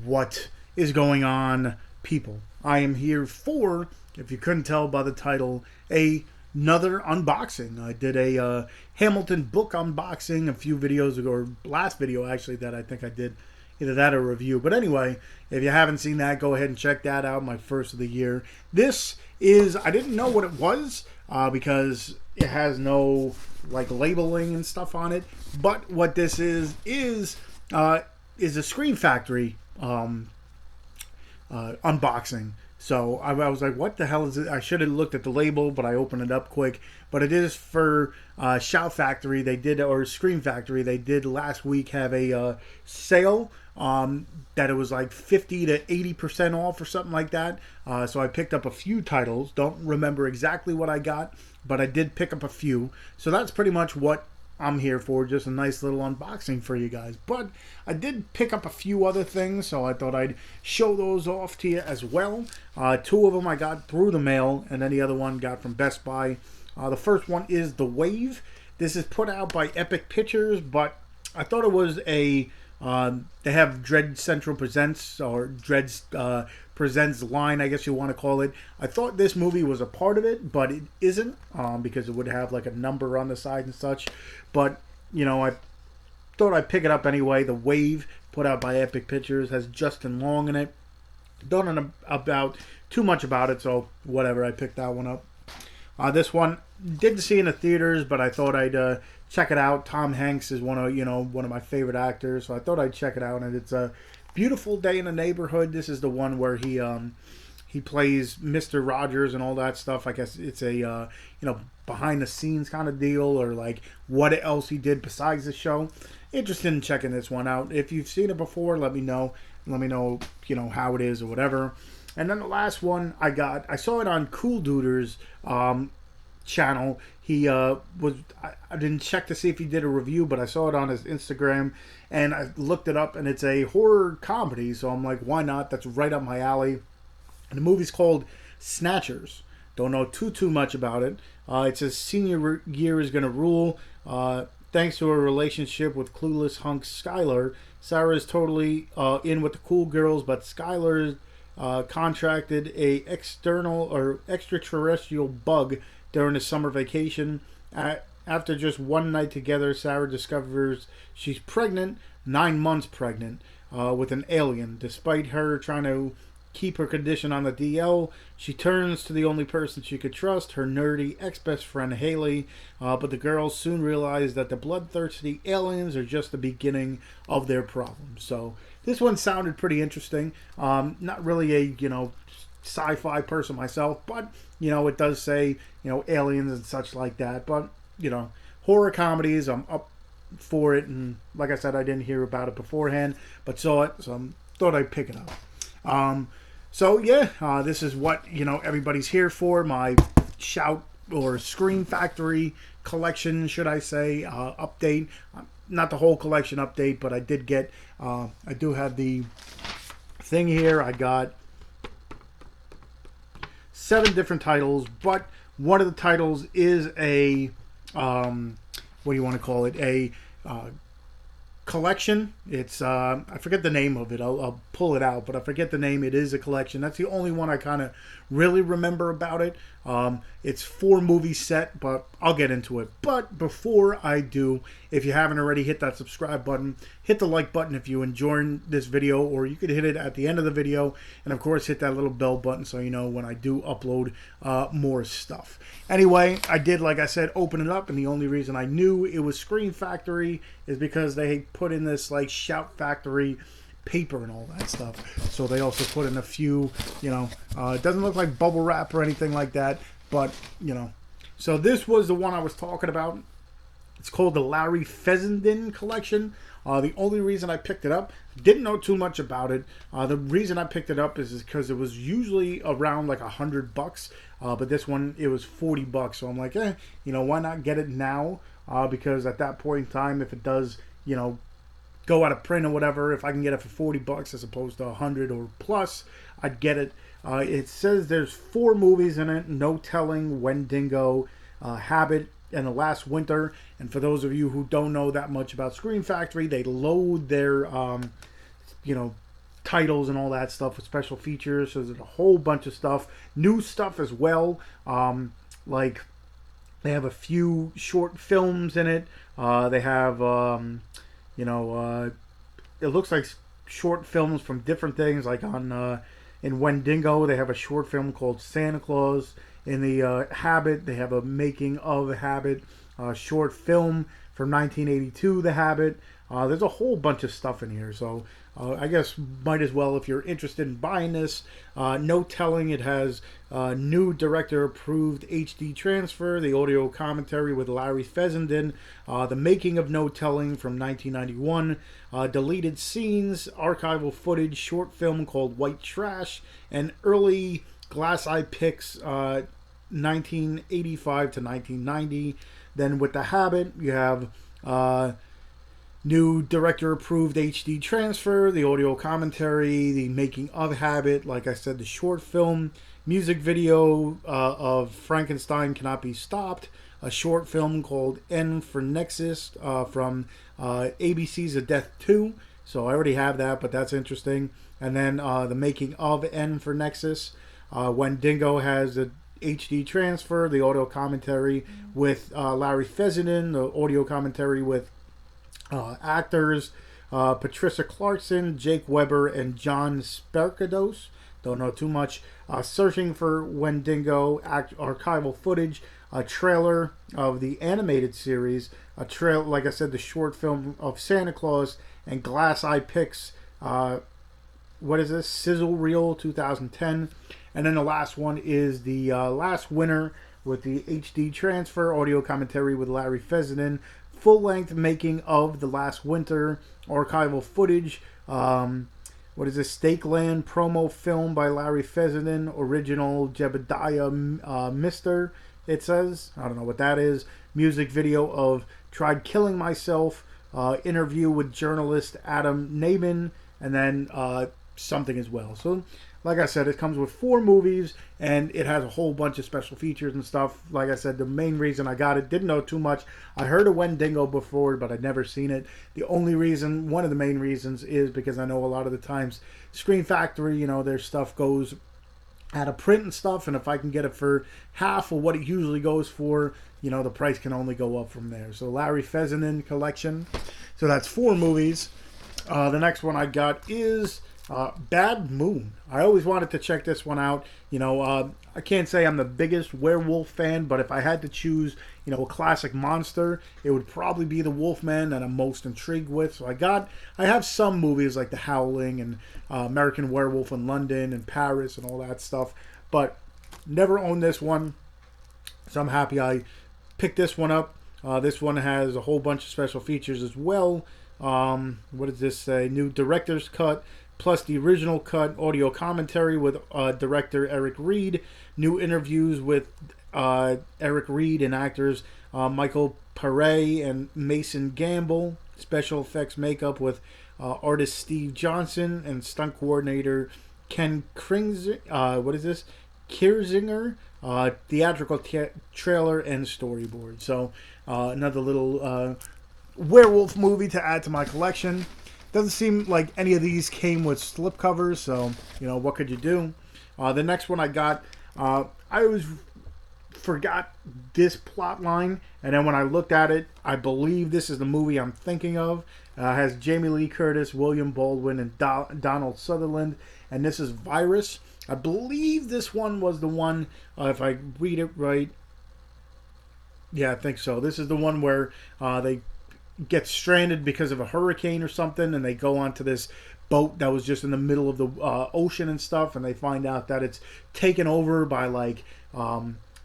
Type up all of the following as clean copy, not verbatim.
What is going on, people? I am here for, if you couldn't tell by the title, another unboxing. I did a Hamilton book unboxing a few videos ago, or last video actually, that I think I did either that or a review. But anyway, if you haven't seen that, go ahead and check that out. My first of the year. This is, I didn't know what it was because it has no like labeling and stuff on it. But what this is a Scream Factory unboxing. So I was like, what the hell is it? I should have looked at the label, but I opened it up quick. But it is for Shout Factory. They did, or Scream Factory. They did last week have a sale that it was like 50 to 80% off or something like that. So I picked up a few titles. Don't remember exactly what I got, but I did pick up a few. So that's pretty much what I'm here for, just a nice little unboxing for you guys. But I did pick up a few other things, so I thought I'd show those off to you as well. Two of them I got through the mail, and then the other one got from Best Buy. The first one is The Wave. This is put out by Epic Pictures, but I thought it was a... they have Dread Central Presents, or Dread Presents line, I guess you want to call it. I thought this movie was a part of it, but it isn't, because it would have like a number on the side and such. But, you know, I thought I'd pick it up anyway. The Wave, put out by Epic Pictures, has Justin Long in it. Don't know about too much about it, so whatever, I picked that one up. This one didn't see in the theaters, but I thought I'd check it out. Tom Hanks is one of my favorite actors, so I thought I'd check it out. And it's A Beautiful Day in the Neighborhood. This is the one where he plays Mr. Rogers and all that stuff. I guess it's a behind the scenes kind of deal, or like what else he did besides the show. Interested in checking this one out. If you've seen it before, let me know. Let me know, how it is or whatever. And then the last one I saw it on Cool Duder's channel. He I didn't check to see if he did a review, but I saw it on his Instagram, and I looked it up, and it's a horror comedy, so I'm like, why not? That's right up my alley. And the movie's called Snatchers. Don't know too much about it. It says senior year is gonna rule. Thanks to her relationship with clueless hunk Skylar, Sarah is totally in with the cool girls, but Skylar contracted a external or extraterrestrial bug during the summer vacation. After just one night together, Sarah discovers she's pregnant, 9 months pregnant, with an alien. Despite her trying to keep her condition on the DL, she turns to the only person she could trust, her nerdy ex-best friend Haley. But the girls soon realize that the bloodthirsty aliens are just the beginning of their problems. So this one sounded pretty interesting. Not really a sci-fi person myself, but it does say aliens and such like that. But horror comedies, I'm up for it. And like I said, I didn't hear about it beforehand, but saw it, so I thought I'd pick it up. So yeah, this is what everybody's here for. My Shout or Scream Factory collection, should I say, update. Not the whole collection update, but I did get. I do have the thing here. I got 7 different titles, but one of the titles is a what do you want to call it? A collection. It's I forget the name of it. I'll pull it out, but I forget the name. It is a collection. That's the only one I kind of really remember about it. It's 4 movie set, but I'll get into it. But before I do, if you haven't already, hit that subscribe button, hit the like button if you enjoyed this video, or you could hit it at the end of the video, and of course hit that little bell button so you know when I do upload more stuff. Anyway, I did, like I said, open it up, and the only reason I knew it was Scream Factory is because they put in this like Shout Factory paper and all that stuff. So they also put in a few, it doesn't look like bubble wrap or anything like that, but so this was the one I was talking about. It's called the Larry Fessenden collection. The only reason I picked it up, didn't know too much about it. The reason I picked it up is because it was usually around like $100, but this one it was $40. So I'm like, why not get it now? Because at that point in time, if it does, go out of print or whatever, if I can get it for $40 as opposed to 100 or plus, I'd get it. It says there's 4 movies in it. No Telling, Wendigo, Habit, and The Last Winter. And for those of you who don't know that much about Scream Factory, they load their titles and all that stuff with special features. So there's a whole bunch of stuff, new stuff as well. Like they have a few short films in it. They have it looks like short films from different things. Like on in Wendigo, they have a short film called Santa Claus. In the Habit, they have a making of Habit short film from 1982, The Habit. There's a whole bunch of stuff in here, so I guess might as well, if you're interested in buying this. No telling, it has new director-approved HD transfer, the audio commentary with Larry Fessenden, the making of No Telling from 1991, deleted scenes, archival footage, short film called White Trash, and early Glass Eye Picks 1985 to 1990. Then with The Habit, you have new director-approved HD transfer, the audio commentary, the making of Habit, like I said, the short film, music video of Frankenstein Cannot Be Stopped, a short film called N for Nexus from ABC's A Death 2. So I already have that, but that's interesting. And then the making of N for Nexus. Wendigo has a HD transfer, the audio commentary with Larry Fessenden, the audio commentary with actors Patricia Clarkson, Jake Weber, and John Sperkados. Don't know too much. Searching for Wendigo, archival footage, a trailer of the animated series, a trail, like I said, the short film of Santa Claus, and Glass Eye Picks. What is this? Sizzle Reel 2010. And then the last one is the last winner with the HD transfer, audio commentary with Larry Fessenden, full-length making of The Last Winter, archival footage. What is this? Stakeland promo film by Larry Fessenden, original Jebediah Mister, it says. I don't know what that is. Music video of Tried Killing Myself, interview with journalist Adam Nabin, and then something as well. So, like I said, it comes with 4 movies, and it has a whole bunch of special features and stuff. Like I said, the main reason I got it, didn't know too much. I heard of Wendigo before, but I'd never seen it. The only reason, one of the main reasons, is because I know a lot of the times Screen Factory, their stuff goes out of print and stuff, and if I can get it for half of what it usually goes for, the price can only go up from there. So Larry Fessenden collection. So that's 4 movies. The next one I got is Bad Moon. I always wanted to check this one out. I can't say I'm the biggest werewolf fan, but if I had to choose, a classic monster, it would probably be the Wolfman that I'm most intrigued with. So I have some movies like The Howling and American Werewolf in London and Paris and all that stuff, but never owned this one. So I'm happy I picked this one up. This one has a whole bunch of special features as well. What does this say? New director's cut, plus the original cut, audio commentary with director Eric Reed, new interviews with Eric Reed and actors Michael Paré and Mason Gamble, special effects makeup with artist Steve Johnson and stunt coordinator Ken Kirzinger, theatrical trailer and storyboard. So another little werewolf movie to add to my collection. Doesn't seem like any of these came with slipcovers, so, what could you do? The next one I got, I always forgot this plot line, and then when I looked at it, I believe this is the movie I'm thinking of. Has Jamie Lee Curtis, William Baldwin, and Donald Sutherland, and this is Virus. I believe this one was the one, if I read it right, yeah, I think so. This is the one where they get stranded because of a hurricane or something, and they go onto this boat that was just in the middle of the ocean and stuff, and they find out that it's taken over by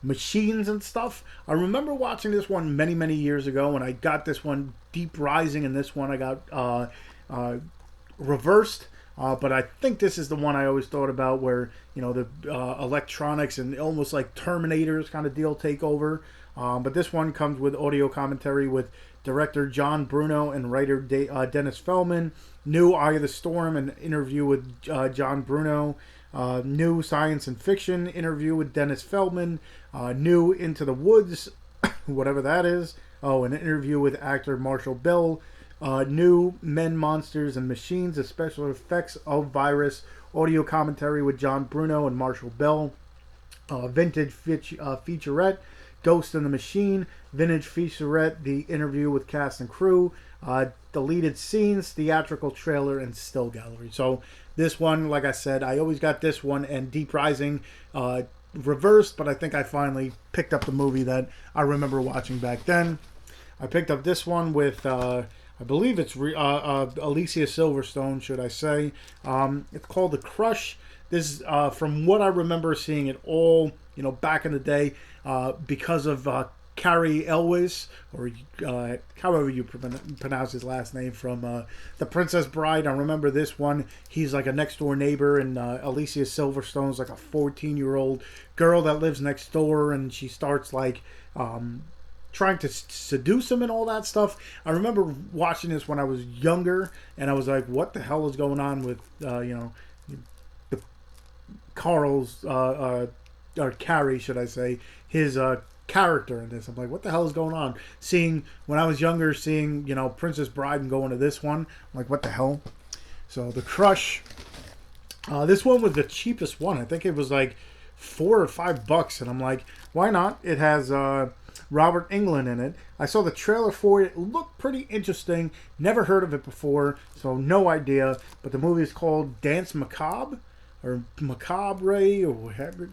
machines and stuff. I remember watching this one many years ago, and I got this one Deep Rising, and this one I got reversed. But I think this is the one I always thought about, where the electronics and almost like Terminators kind of deal take over. But this one comes with audio commentary with director John Bruno and writer Dennis Feldman. New Eye of the Storm, an interview with John Bruno. New Science and Fiction interview with Dennis Feldman. New Into the Woods, whatever that is. Oh, an interview with actor Marshall Bell. New Men, Monsters, and Machines, the special effects of Virus, audio commentary with John Bruno and Marshall Bell, vintage featurette, Ghost in the Machine, vintage featurette, the interview with cast and crew, deleted scenes, theatrical trailer, and still gallery. So this one, like I said, I always got this one and Deep Rising reversed, but I think I finally picked up the movie that I remember watching back then. I picked up this one with, I believe it's Alicia Silverstone, should I say. It's called The Crush. This, from what I remember seeing it all, back in the day, because of Carrie Elwes, or however you pronounce his last name, from The Princess Bride. I remember this one. He's like a next door neighbor, and Alicia Silverstone's like a 14-year-old girl that lives next door, and she starts like trying to seduce him and all that stuff. I remember watching this when I was younger, and I was like, what the hell is going on with, the Carl's, or Carrie, should I say, his character in this. I'm like, what the hell is going on? When I was younger, seeing, Princess Bride and going to this one, I'm like, what the hell? So The Crush, this one was the cheapest one. I think it was like $4 or $5, and I'm like, why not? It has Robert Englund in it. I saw the trailer for it. It looked pretty interesting. Never heard of it before, so no idea. But the movie is called Dance Macabre, or Macabre, or whatever.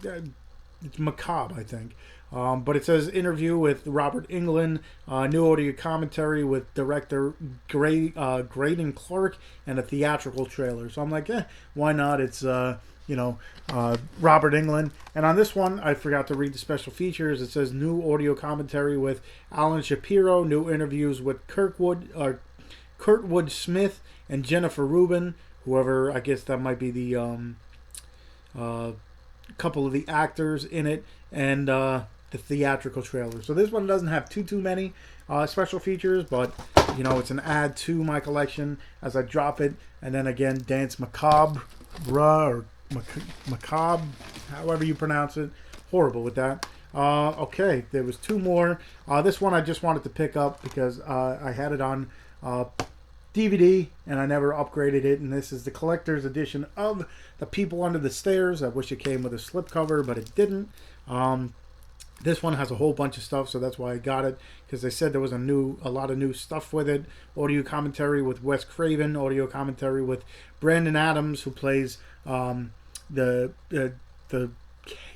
It's Macabre, I think. But it says interview with Robert Englund, new audio commentary with director Graydon Clark, and a theatrical trailer. So I'm like, why not? It's Robert Englund. And on this one, I forgot to read the special features. It says new audio commentary with Alan Shapiro, new interviews with Kurtwood Smith and Jennifer Rubin, whoever, I guess that might be the couple of the actors in it, and the theatrical trailer. So this one doesn't have too many special features, but it's an add to my collection as I drop it. And then again, Dance Macabre, or Macabre, however you pronounce it. Horrible with that. Okay, there was two more. This one I just wanted to pick up because I had it on DVD and I never upgraded it. And this is the collector's edition of The People Under the Stairs. I wish it came with a slipcover, but it didn't. This one has a whole bunch of stuff, so that's why I got it, because they said there was a lot of new stuff with it. Audio commentary with Wes Craven, audio commentary with Brandon Adams, who plays the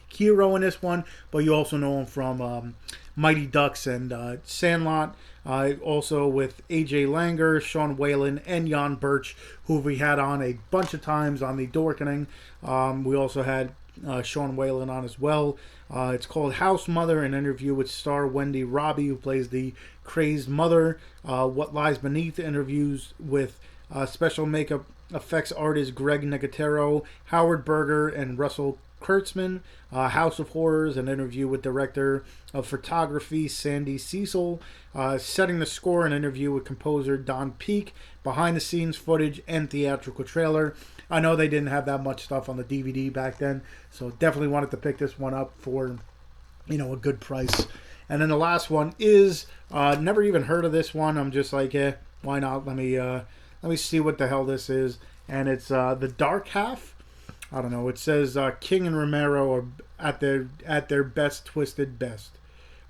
hero in this one, but you also know him from Mighty Ducks and Sandlot. Also with AJ Langer, Sean Whalen, and Jan Birch, who we had on a bunch of times on the Dorkening. We also had Sean Whalen on as well. It's called House Mother, an interview with star Wendy Robbie, who plays the crazed mother. What Lies Beneath, interviews with special makeup effects artist Greg Nicotero, Howard Berger, and Russell Kurtzman. House of Horrors, an interview with director of photography Sandy Cecil. Setting the Score, an interview with composer Don Peake. Behind the scenes footage and theatrical trailer. I know they didn't have that much stuff on the DVD back then, so definitely wanted to pick this one up for, a good price. And then the last one is, never even heard of this one. I'm just like, why not? Let me see what the hell this is. And it's The Dark Half. I don't know. It says King and Romero are at their best, twisted best.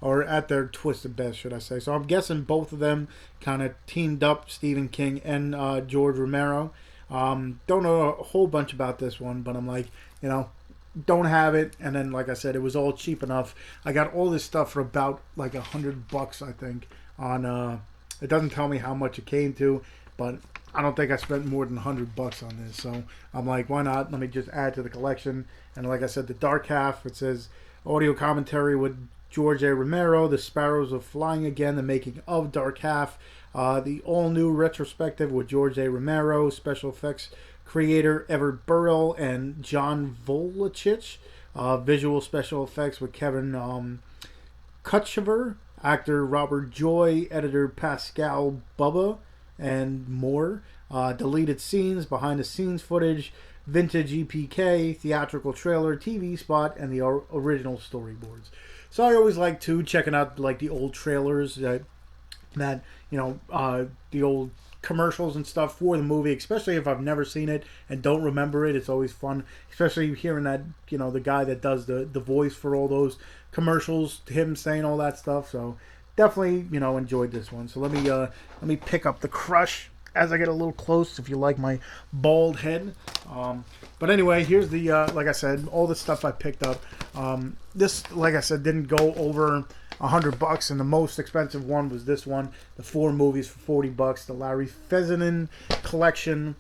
Or at their twisted best, should I say. So I'm guessing both of them kind of teamed up, Stephen King and George Romero. Don't know a whole bunch about this one, but I'm like, don't have it. And then, like I said, it was all cheap enough. I got all this stuff for about like $100, I think. On it doesn't tell me how much it came to, but I don't think I spent more than $100 on this. So I'm like, why not? Let me just add to the collection. And like I said, The Dark Half. It says audio commentary with George A. Romero, The Sparrows Are Flying Again, the making of Dark Half. The all-new retrospective with George A. Romero, special effects creator Everett Burrell and John Volachich. Visual special effects with Kevin Kutchever, actor Robert Joy, editor Pascal Bubba, and more. Deleted scenes, behind-the-scenes footage, vintage EPK, theatrical trailer, TV spot, and the original storyboards. So I always like checking out like the old trailers that the old commercials and stuff for the movie, especially if I've never seen it and don't remember it. It's always fun, especially hearing that, you know, the guy that does the voice for all those commercials, him saying all that stuff. So definitely, you know, enjoyed this one. So let me pick up the Crush as I get a little close, if you like my bald head. But anyway, here's the like I said, all the stuff I picked up. This, like I said, didn't go over $100, and the most expensive one was this one, the 4 movies for $40, the Larry Fessenden collection.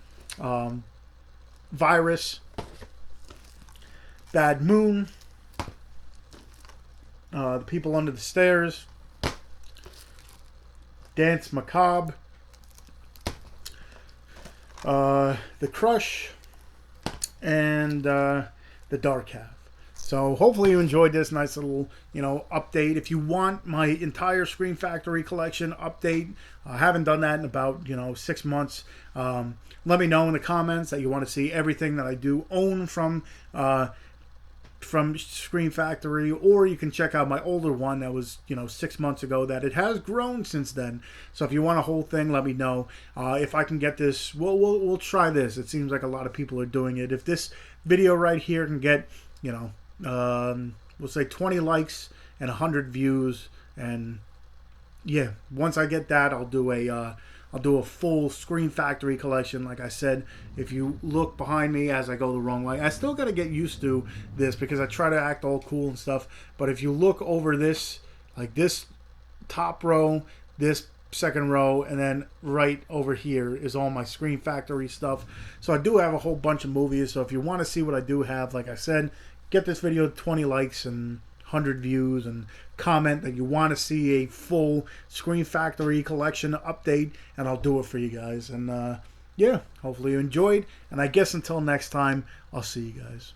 Virus, Bad Moon, The People Under the Stairs, Dance Macabre, The Crush, and The Dark Half. So hopefully you enjoyed this nice little, you know, update. If you want my entire Scream Factory collection update, I haven't done that in about, you know, 6 months. Let me know in the comments that you want to see everything that I do own from Scream Factory, or you can check out my older one that was, you know, 6 months ago. That it has grown since then. So if you want a whole thing, let me know. If I can get this, we'll try this. It seems like a lot of people are doing it. If this video right here can get, you know, we'll say 20 likes and 100 views, and yeah, once I get that, I'll do a full Scream Factory collection. Like I said, if you look behind me as I go the wrong way, I still got to get used to this because I try to act all cool and stuff. But if you look over this, like this top row, this second row, and then right over here is all my Scream Factory stuff. So I do have a whole bunch of movies. So if you want to see what I do have, like I said, get this video 20 likes and 100 views, and comment that you want to see a full Scream Factory collection update, and I'll do it for you guys. And yeah, hopefully you enjoyed, and I guess until next time, I'll see you guys.